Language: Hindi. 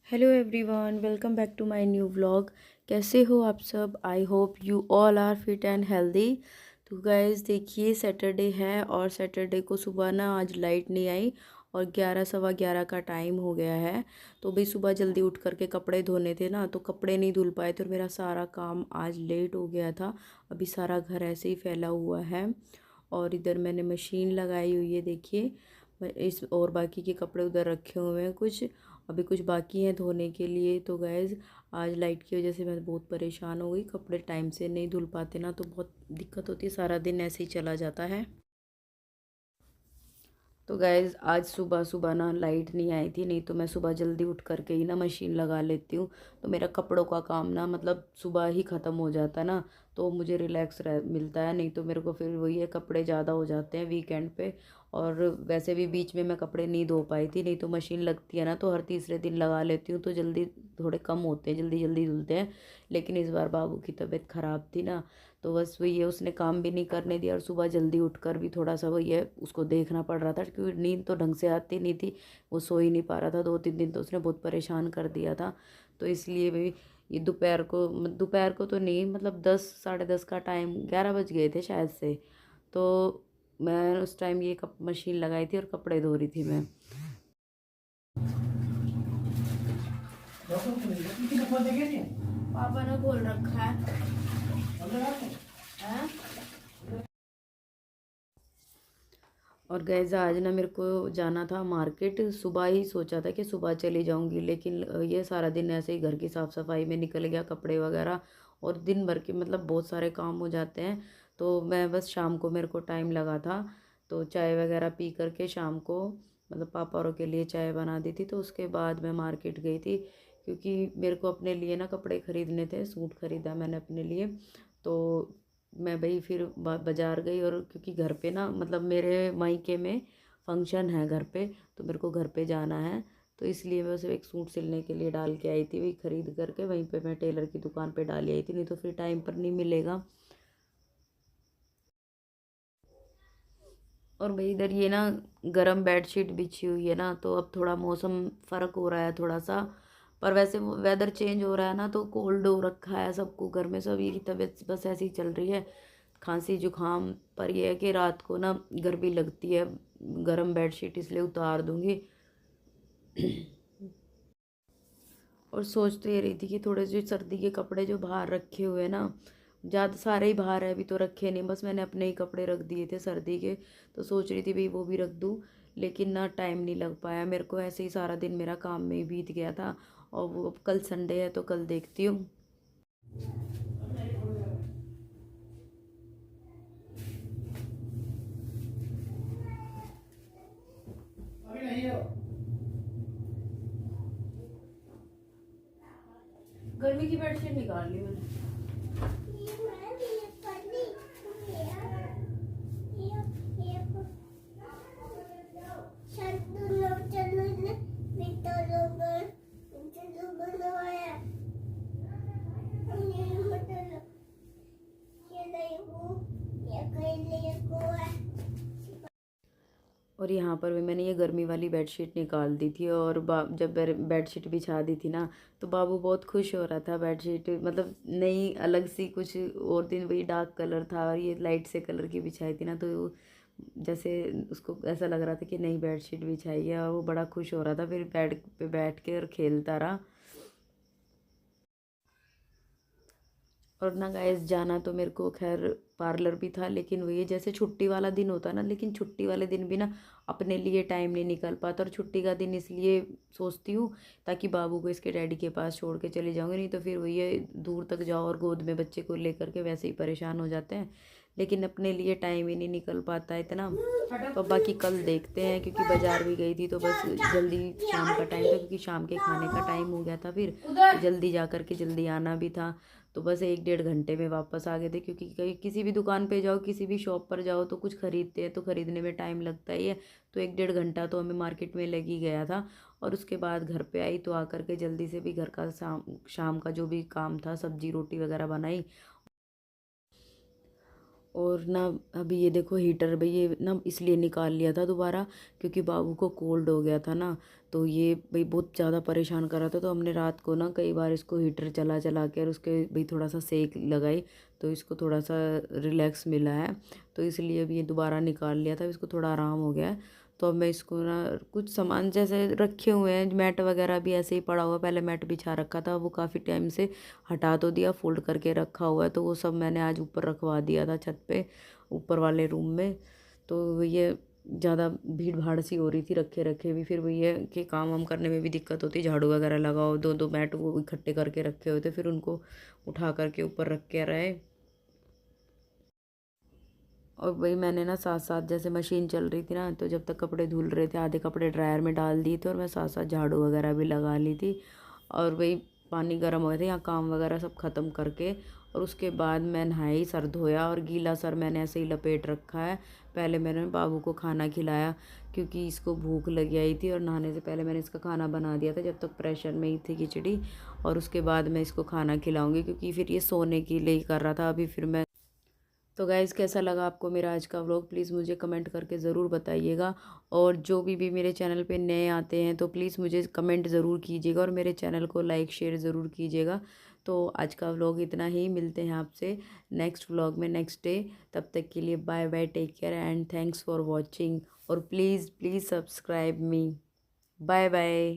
Hello everyone, welcome back to my new vlog. कैसे हो आप सब? I hope you all are fit and healthy. तो गाइस देखिए, सैटरडे है और सैटरडे को सुबह ना आज लाइट नहीं आई और 11 सवा 11 का टाइम हो गया है। तो भाई सुबह जल्दी उठ करके कपड़े धोने थे ना, तो कपड़े नहीं धुल पाए तो मेरा सारा काम आज लेट हो गया था। अभी सारा घर ऐसे ही फैला हुआ है और इधर मैंने मशीन लगाई हुई है, देखिए। इस और बाकी के कपड़े उधर रखे हुए हैं, कुछ अभी कुछ बाकी हैं धोने के लिए। तो गैस आज लाइट की वजह से मैं बहुत परेशान हो गई, कपड़े टाइम से नहीं धुल पाते ना तो बहुत दिक्कत होती है, सारा दिन ऐसे ही चला जाता है। तो गैस आज सुबह सुबह ना लाइट नहीं आई थी, नहीं तो मैं सुबह जल्दी उठ करके ही ना मशीन लगा लेती हूँ। तो मेरा कपड़ों का काम ना मतलब सुबह ही ख़त्म हो जाता है ना, तो मुझे रिलैक्स रह मिलता है। नहीं तो मेरे को फिर वही है, कपड़े ज़्यादा हो जाते हैं वीकेंड पे। और वैसे भी बीच में मैं कपड़े नहीं धो पाई थी, नहीं तो मशीन लगती है ना तो हर तीसरे दिन लगा लेती हूँ, तो जल्दी थोड़े कम होते हैं, जल्दी जल्दी धुलते हैं। लेकिन इस बार बाबू की तबीयत ख़राब थी ना, तो बस वही है, उसने काम भी नहीं करने दिया और सुबह जल्दी उठकर भी थोड़ा सा वही है उसको देखना पड़ रहा था, क्योंकि नींद तो ढंग से आती नहीं थी। वो सो ही नहीं पा रहा था, 2-3 दिन तो उसने बहुत परेशान कर दिया था। तो इसलिए भी ये दोपहर को तो नहीं, मतलब 10 साढ़े 10 का टाइम, 11 बज गए थे शायद से। तो मैं उस टाइम ये कप मशीन लगाई थी और कपड़े धो रही थी मैं। पापा ने खोल रखा है। हैं? और गैज़ आज ना मेरे को जाना था मार्केट, सुबह ही सोचा था कि सुबह चली जाऊंगी, लेकिन ये सारा दिन ऐसे ही घर की साफ़ सफाई में निकल गया, कपड़े वगैरह और दिन भर के मतलब बहुत सारे काम हो जाते हैं। तो मैं बस शाम को, मेरे को टाइम लगा था, तो चाय वगैरह पी करके शाम को मतलब पापा औरों के लिए चाय बना दी थी, तो उसके बाद मैं मार्केट गई थी, क्योंकि मेरे को अपने लिए ना कपड़े ख़रीदने थे, सूट ख़रीदा मैंने अपने लिए। तो मैं भाई फिर बाज़ार गई, और क्योंकि घर पे ना मतलब मेरे मायके में फंक्शन है घर पे, तो मेरे को घर पे जाना है। तो इसलिए मैं उसे एक सूट सिलने के लिए डाल के आई थी, वही ख़रीद करके वहीं पे मैं टेलर की दुकान पे डाल आई थी, नहीं तो फिर टाइम पर नहीं मिलेगा। और भाई इधर ये ना गरम बेडशीट बिछी हुई है ना, तो अब थोड़ा मौसम फ़र्क हो रहा है थोड़ा सा। पर वैसे वेदर चेंज हो रहा है ना, तो कोल्ड हो रखा है सबको घर में, सभी की तबीयत बस ऐसी ही चल रही है, खांसी जुकाम। पर यह है कि रात को ना गर्मी लगती है, गरम बेडशीट इसलिए उतार दूंगी। और सोच तो ये रही थी कि थोड़े जो सर्दी के कपड़े जो बाहर रखे हुए हैं ना, ज़्यादा सारे ही बाहर है, अभी तो रखे नहीं, बस मैंने अपने ही कपड़े रख दिए थे सर्दी के। तो सोच रही थी भाई वो भी रख दूँ, लेकिन ना टाइम नहीं लग पाया मेरे को, ऐसे ही सारा दिन मेरा काम में ही बीत गया था। और वो कल संडे है तो कल देखती हूँ। गर्मी की बेडशीट निकाल ली मैंने। और यहाँ पर भी मैंने ये गर्मी वाली बेडशीट निकाल दी थी, और जब बेडशीट बिछा दी थी ना, तो बाबू बहुत खुश हो रहा था। बेडशीट मतलब नई अलग सी कुछ, और दिन वही डार्क कलर था और ये लाइट से कलर की बिछाई थी ना, तो जैसे उसको ऐसा लग रहा था कि नई बेडशीट बिछाई है, और वो बड़ा खुश हो रहा था, फिर बेड पे बैठ के और खेलता रहा। और ना गाइस जाना तो मेरे को खैर पार्लर भी था, लेकिन वही जैसे छुट्टी वाला दिन होता ना, लेकिन छुट्टी वाले दिन भी ना अपने लिए टाइम नहीं निकल पाता। और छुट्टी का दिन इसलिए सोचती हूँ ताकि बाबू को इसके डैडी के पास छोड़ के चले जाऊँगी, नहीं तो फिर वही है, दूर तक जाओ और गोद में बच्चे को लेकर के वैसे ही परेशान हो जाते हैं। लेकिन अपने लिए टाइम ही नहीं निकल पाता है इतना। तो बाकी कल देखते हैं, क्योंकि बाज़ार भी गई थी तो बस जल्दी शाम का टाइम था, क्योंकि शाम के खाने का टाइम हो गया था, फिर तो जल्दी जा कर के जल्दी आना भी था। तो बस 1-1.5 घंटे में वापस आ गए थे, क्योंकि कहीं किसी भी दुकान पे जाओ, किसी भी शॉप पर जाओ, तो कुछ खरीदते हैं तो खरीदने में टाइम लगता ही है। तो 1-1.5 घंटा तो हमें मार्केट में लग ही गया था। और उसके बाद घर पे आई तो आकर के जल्दी से भी घर का शाम शाम का जो भी काम था, सब्जी रोटी वगैरह बनाई। और ना अभी ये देखो हीटर भाई, ये ना इसलिए निकाल लिया था दोबारा क्योंकि बाबू को कोल्ड हो गया था ना, तो ये भाई बहुत ज़्यादा परेशान कर रहा था। तो हमने रात को ना कई बार इसको हीटर चला चला के और उसके भाई थोड़ा सा सेक लगाई, तो इसको थोड़ा सा रिलैक्स मिला है। तो इसलिए अभी ये दोबारा निकाल लिया था, इसको थोड़ा आराम हो गया है। तो अब मैं इसको ना कुछ सामान जैसे रखे हुए हैं, मैट वगैरह भी ऐसे ही पड़ा हुआ, पहले मैट बिछा रखा था, वो काफ़ी टाइम से हटा तो दिया, फोल्ड करके रखा हुआ है, तो वो सब मैंने आज ऊपर रखवा दिया था छत पे, ऊपर वाले रूम में। तो ये ज़्यादा भीड़ भाड़ सी हो रही थी रखे रखे भी, फिर वही है कि काम वाम करने में भी दिक्कत होती, झाड़ू वगैरह लगाओ, दो दो मैट वो इकट्ठे करके रखे हुए थे, फिर उनको उठा करके ऊपर रख के रहे। और वही मैंने ना साथ साथ जैसे मशीन चल रही थी ना, तो जब तक कपड़े धुल रहे थे आधे कपड़े ड्रायर में डाल दिए थे, और मैं साथ साथ झाड़ू वगैरह भी लगा ली थी। और वही पानी गर्म हो गया था, यहाँ काम वगैरह सब ख़त्म करके और उसके बाद मैं नहाई, सर धोया, और गीला सर मैंने ऐसे ही लपेट रखा है। पहले मैंने बाबू को खाना खिलाया क्योंकि इसको भूख लगी आई थी, और नहाने से पहले मैंने इसका खाना बना दिया था जब तक प्रेशर में ही थी खिचड़ी। और उसके बाद मैं इसको खाना खिलाऊंगी क्योंकि फिर ये सोने के लिए ही कर रहा था अभी। फिर मैं तो गाइज़ कैसा लगा आपको मेरा आज का व्लॉग, प्लीज़ मुझे कमेंट करके ज़रूर बताइएगा। और जो भी मेरे चैनल पे नए आते हैं तो प्लीज़ मुझे कमेंट ज़रूर कीजिएगा, और मेरे चैनल को लाइक शेयर ज़रूर कीजिएगा। तो आज का व्लॉग इतना ही, मिलते हैं आपसे नेक्स्ट व्लॉग में नेक्स्ट डे। तब तक के लिए bye bye, take care and thanks for watching. और please please subscribe me. Bye bye.